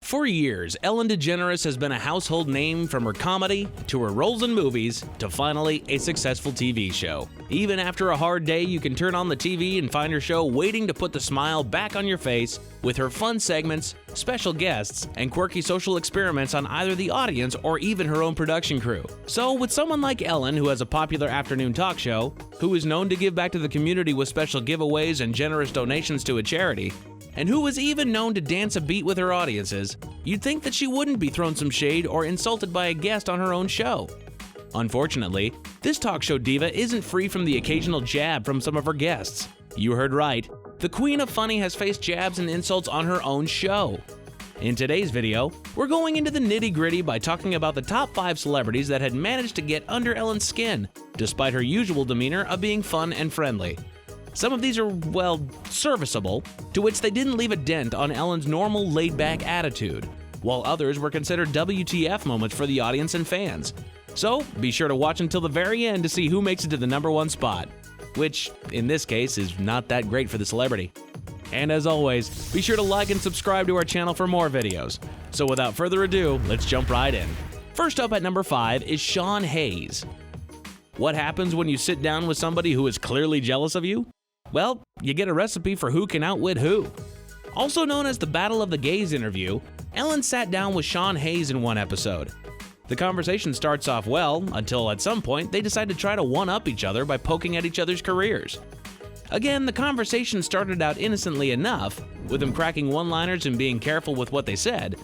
For years, Ellen DeGeneres has been a household name, from her comedy to her roles in movies to finally a successful TV show. Even after a hard day, you can turn on the TV and find her show waiting to put the smile back on your face with her fun segments, special guests, and quirky social experiments on either the audience or even her own production crew. So with someone like Ellen, who has a popular afternoon talk show, who is known to give back to the community with special giveaways and generous donations to a charity, and who was even known to dance a beat with her audiences, you'd think that she wouldn't be thrown some shade or insulted by a guest on her own show. Unfortunately, this talk show diva isn't free from the occasional jab from some of her guests. You heard right, the Queen of Funny has faced jabs and insults on her own show. In today's video, we're going into the nitty-gritty by talking about the top 5 celebrities that had managed to get under Ellen's skin, despite her usual demeanor of being fun and friendly. Some of these are, well, serviceable, to which they didn't leave a dent on Ellen's normal laid-back attitude, while others were considered WTF moments for the audience and fans. So, be sure to watch until the very end to see who makes it to the #1 spot, which, in this case, is not that great for the celebrity. And as always, be sure to like and subscribe to our channel for more videos. So without further ado, let's jump right in. First up at number 5 is Sean Hayes. What happens when you sit down with somebody who is clearly jealous of you? Well, you get a recipe for who can outwit who. Also known as the Battle of the Gays interview, Ellen sat down with Sean Hayes in one episode. The conversation starts off well, until at some point they decide to try to one-up each other by poking at each other's careers. Again, the conversation started out innocently enough, with them cracking one-liners and being careful with what they said.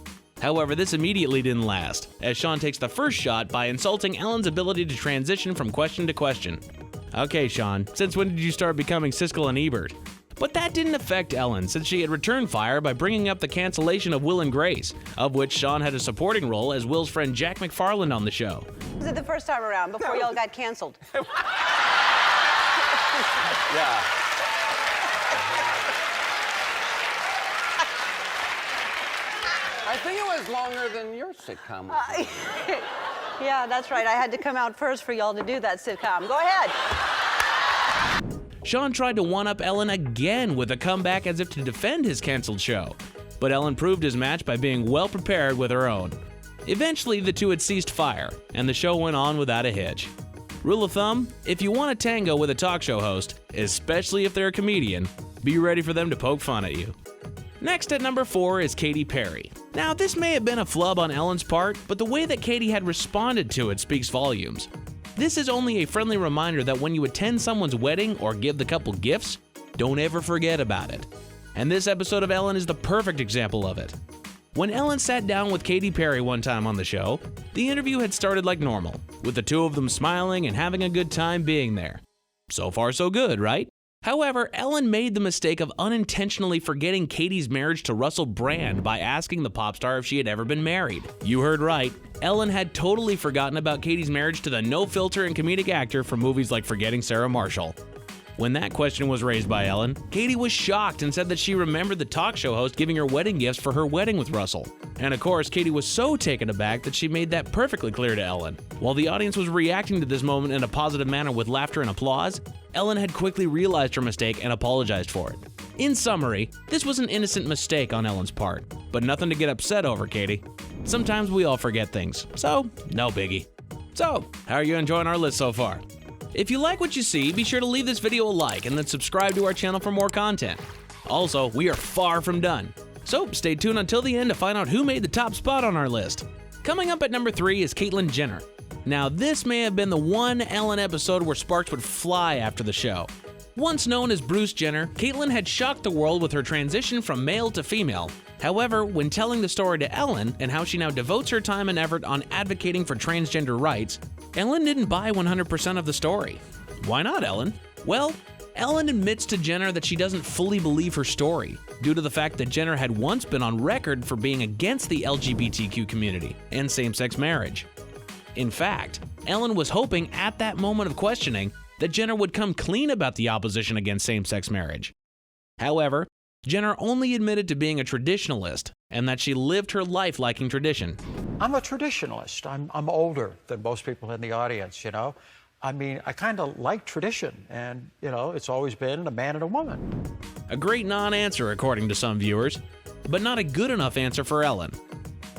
However, this immediately didn't last, as Sean takes the first shot by insulting Ellen's ability to transition from question to question. Okay, Sean, since when did you start becoming Siskel and Ebert? But that didn't affect Ellen, since she had returned fire by bringing up the cancellation of Will and Grace, of which Sean had a supporting role as Will's friend Jack McFarland on the show. Was it the first time around, before y'all got canceled? Yeah. I think it was longer than your sitcom. Yeah, that's right. I had to come out first for y'all to do that sitcom. Go ahead. Sean tried to one-up Ellen again with a comeback as if to defend his canceled show, but Ellen proved his match by being well prepared with her own. Eventually, the two had ceased fire, and the show went on without a hitch. Rule of thumb, if you want to tango with a talk show host, especially if they're a comedian, be ready for them to poke fun at you. Next at number 4 is Katy Perry. Now, this may have been a flub on Ellen's part, but the way that Katy had responded to it speaks volumes. This is only a friendly reminder that when you attend someone's wedding or give the couple gifts, don't ever forget about it. And this episode of Ellen is the perfect example of it. When Ellen sat down with Katy Perry one time on the show, the interview had started like normal, with the two of them smiling and having a good time being there. So far so good, right? However, Ellen made the mistake of unintentionally forgetting Katy's marriage to Russell Brand by asking the pop star if she had ever been married. You heard right, Ellen had totally forgotten about Katy's marriage to the no-filter and comedic actor from movies like Forgetting Sarah Marshall. When that question was raised by Ellen, Katy was shocked and said that she remembered the talk show host giving her wedding gifts for her wedding with Russell. And of course, Katy was so taken aback that she made that perfectly clear to Ellen. While the audience was reacting to this moment in a positive manner with laughter and applause, Ellen had quickly realized her mistake and apologized for it. In summary, this was an innocent mistake on Ellen's part, but nothing to get upset over, Katy. Sometimes we all forget things, so no biggie. So, how are you enjoying our list so far? If you like what you see, be sure to leave this video a like and then subscribe to our channel for more content. Also, we are far from done, so stay tuned until the end to find out who made the top spot on our list. Coming up at number 3 is Caitlyn Jenner. Now, this may have been the one Ellen episode where sparks would fly after the show. Once known as Bruce Jenner, Caitlyn had shocked the world with her transition from male to female. However, when telling the story to Ellen and how she now devotes her time and effort on advocating for transgender rights, Ellen didn't buy 100% of the story. Why not, Ellen? Well, Ellen admits to Jenner that she doesn't fully believe her story, due to the fact that Jenner had once been on record for being against the LGBTQ community and same-sex marriage. In fact, Ellen was hoping at that moment of questioning that Jenner would come clean about the opposition against same-sex marriage. However, Jenner only admitted to being a traditionalist and that she lived her life liking tradition. I'm a traditionalist. I'm older than most people in the audience, you know. I mean, I kind of like tradition, and, you know, it's always been a man and a woman. A great non-answer according to some viewers, but not a good enough answer for Ellen.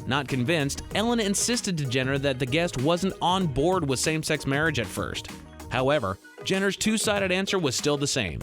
Not convinced, Ellen insisted to Jenner that the guest wasn't on board with same-sex marriage at first. However, Jenner's two-sided answer was still the same.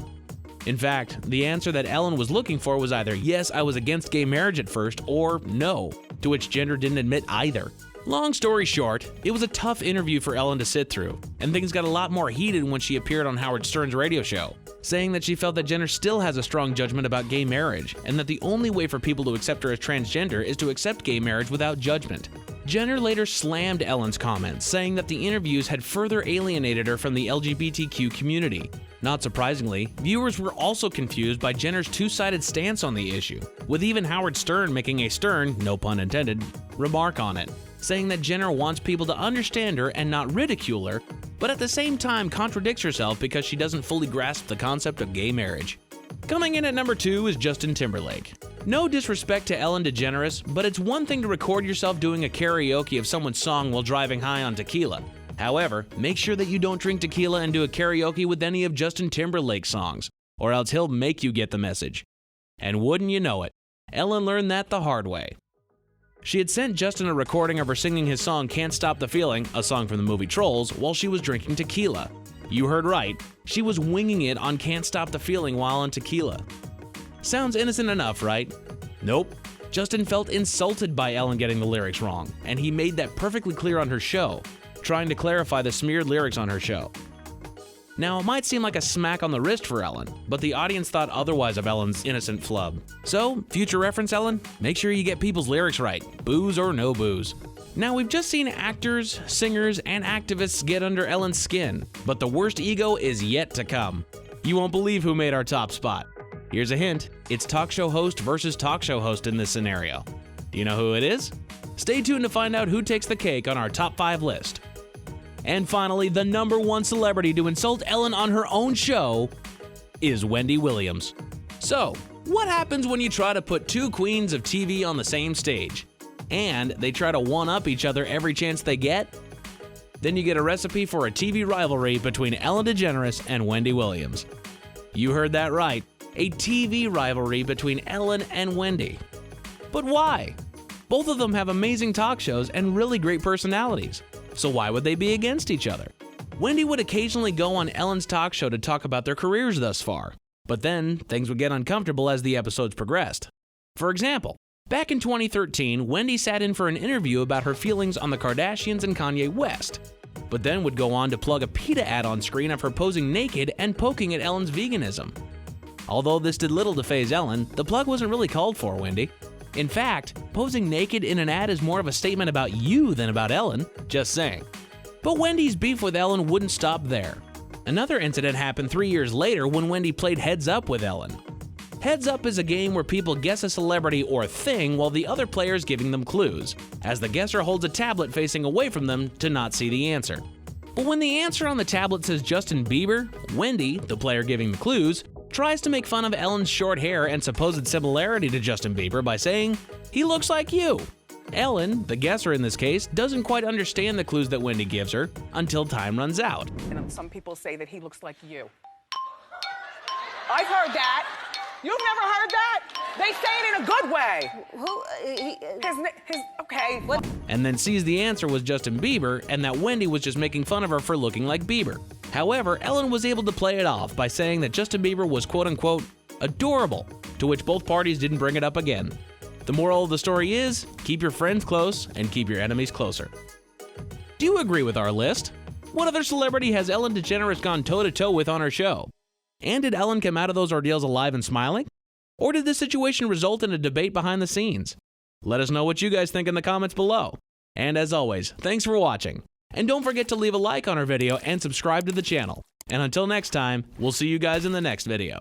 In fact, the answer that Ellen was looking for was either yes, I was against gay marriage at first, or no, to which Jenner didn't admit either. Long story short, it was a tough interview for Ellen to sit through, and things got a lot more heated when she appeared on Howard Stern's radio show, saying that she felt that Jenner still has a strong judgment about gay marriage, and that the only way for people to accept her as transgender is to accept gay marriage without judgment. Jenner later slammed Ellen's comments, saying that the interviews had further alienated her from the LGBTQ community. Not surprisingly, viewers were also confused by Jenner's two-sided stance on the issue, with even Howard Stern making a stern, no pun intended, remark on it, saying that Jenner wants people to understand her and not ridicule her, but at the same time contradicts herself because she doesn't fully grasp the concept of gay marriage. Coming in at number 2 is Justin Timberlake. No disrespect to Ellen DeGeneres, but it's one thing to record yourself doing a karaoke of someone's song while driving high on tequila. However, make sure that you don't drink tequila and do a karaoke with any of Justin Timberlake's songs, or else he'll make you get the message. And wouldn't you know it, Ellen learned that the hard way. She had sent Justin a recording of her singing his song Can't Stop the Feeling, a song from the movie Trolls, while she was drinking tequila. You heard right, she was winging it on Can't Stop the Feeling while on tequila. Sounds innocent enough, right? Nope. Justin felt insulted by Ellen getting the lyrics wrong, and he made that perfectly clear on her show, trying to clarify the smeared lyrics on her show. Now, it might seem like a smack on the wrist for Ellen, but the audience thought otherwise of Ellen's innocent flub. So, future reference, Ellen, make sure you get people's lyrics right, booze or no booze. Now, we've just seen actors, singers, and activists get under Ellen's skin, but the worst ego is yet to come. You won't believe who made our top spot. Here's a hint, it's talk show host versus talk show host in this scenario. Do you know who it is? Stay tuned to find out who takes the cake on our top 5 list. And finally, the number 1 celebrity to insult Ellen on her own show is Wendy Williams. So, what happens when you try to put two queens of TV on the same stage, and they try to one-up each other every chance they get? Then you get a recipe for a TV rivalry between Ellen DeGeneres and Wendy Williams. You heard that right, a TV rivalry between Ellen and Wendy. But why? Both of them have amazing talk shows and really great personalities. So why would they be against each other? Wendy would occasionally go on Ellen's talk show to talk about their careers thus far, but then things would get uncomfortable as the episodes progressed. For example, back in 2013, Wendy sat in for an interview about her feelings on the Kardashians and Kanye West, but then would go on to plug a PETA ad on screen of her posing naked and poking at Ellen's veganism. Although this did little to faze Ellen, the plug wasn't really called for, Wendy. In fact, posing naked in an ad is more of a statement about you than about Ellen, just saying. But Wendy's beef with Ellen wouldn't stop there. Another incident happened 3 years later when Wendy played Heads Up with Ellen. Heads Up is a game where people guess a celebrity or thing while the other player is giving them clues, as the guesser holds a tablet facing away from them to not see the answer. But when the answer on the tablet says Justin Bieber, Wendy, the player giving the clues, tries to make fun of Ellen's short hair and supposed similarity to Justin Bieber by saying, "He looks like you." Ellen, the guesser in this case, doesn't quite understand the clues that Wendy gives her until time runs out. And some people say that he looks like you. I've heard that. You've never heard that? They say it in a good way. Okay. What? And then sees the answer was Justin Bieber and that Wendy was just making fun of her for looking like Bieber. However, Ellen was able to play it off by saying that Justin Bieber was quote-unquote adorable, to which both parties didn't bring it up again. The moral of the story is, keep your friends close and keep your enemies closer. Do you agree with our list? What other celebrity has Ellen DeGeneres gone toe-to-toe with on her show? And did Ellen come out of those ordeals alive and smiling? Or did this situation result in a debate behind the scenes? Let us know what you guys think in the comments below. And as always, thanks for watching. And don't forget to leave a like on our video and subscribe to the channel. And until next time, we'll see you guys in the next video.